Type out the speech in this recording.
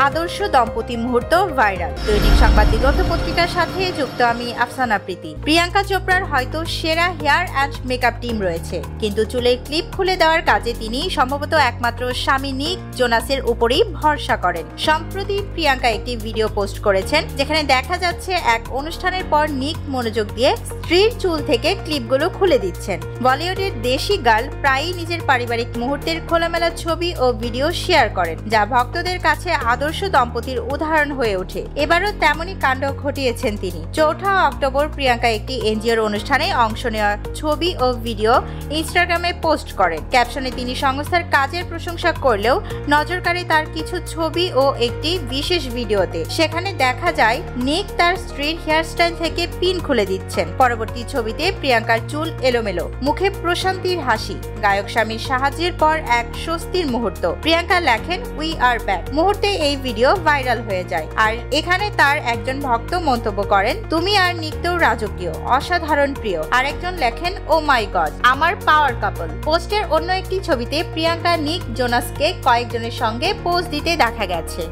আদর্শ দম্পতি মুহূর্ত ভাইরাল। দৈনিক সংবাদ দিগন্ত পত্রিকার সাথে যুক্ত আমি আফসানা প্রীতি। প্রিয়াঙ্কা চোপড়ার হয়তো সেরা হেয়ার অ্যান্ড মেকআপ টিম রয়েছে, কিন্তু চুলের ক্লিপ খুলে দেওয়ার কাজে তিনি সম্ভবত একমাত্র স্বামী নিক জোনাসের উপরেই ভরসা করেন। সম্প্রতি প্রিয়াঙ্কা একটি ভিডিও পোস্ট করেছেন, যেখানে দেখা যাচ্ছে এক অনুষ্ঠানের পর নিক মনোযোগ দিয়ে স্ত্রীর চুল থেকে ক্লিপগুলো খুলে দিচ্ছেন। বলিউডের দেশি গার্ল প্রায়ই নিজের পারিবারিক মুহূর্তের খোলামেলা ছবি ও ভিডিও শেয়ার করেন, যা ভক্তদের কাছে আদর্শ দম্পতির উদাহরণ হয়ে ওঠে। এবারও তেমনই কাণ্ড ঘটিয়েছেন তিনি। 4 অক্টোবর প্রিয়াঙ্কা একটি এনজিওর অনুষ্ঠানে অংশ নেওয়ার ছবি ও ভিডিও ইনস্টাগ্রামে পোস্ট করেন। ক্যাপশনে তিনি সংস্থার কাজের প্রশংসা করলেও নজর কাড়ে তার কিছু ছবি ও একটি বিশেষ ভিডিওতে। সেখানে দেখা যায় নিক তার স্ত্রীর হেয়ারস্টাইল থেকে পিন খুলে দিচ্ছেন। পরবর্তী ছবিতে প্রিয়াঙ্কার চুল এলোমেলো, মুখে প্রশান্তির হাসি। গায়ক স্বামীর সাহায্যের পর এক স্বস্তির মুহূর্ত। প্রিয়াঙ্কা লেখেন, উই আর ব্যাক। মুহূর্তে এই ভিডিও ভাইরাল হয়ে যায়। আর এখানে তার একজন ভক্ত মন্তব্য করেন, তুমি আর নিক তো রাজকীয়, অসাধারণ প্রিয়। আরেকজন লেখেন, ও মাই গড, আমার পাওয়ার কাপল। পোস্টের অন্য একটি ছবিতে প্রিয়াঙ্কা নিক জোনাসকে কয়েকজনের সঙ্গে পোজ দিতে দেখা গেছে।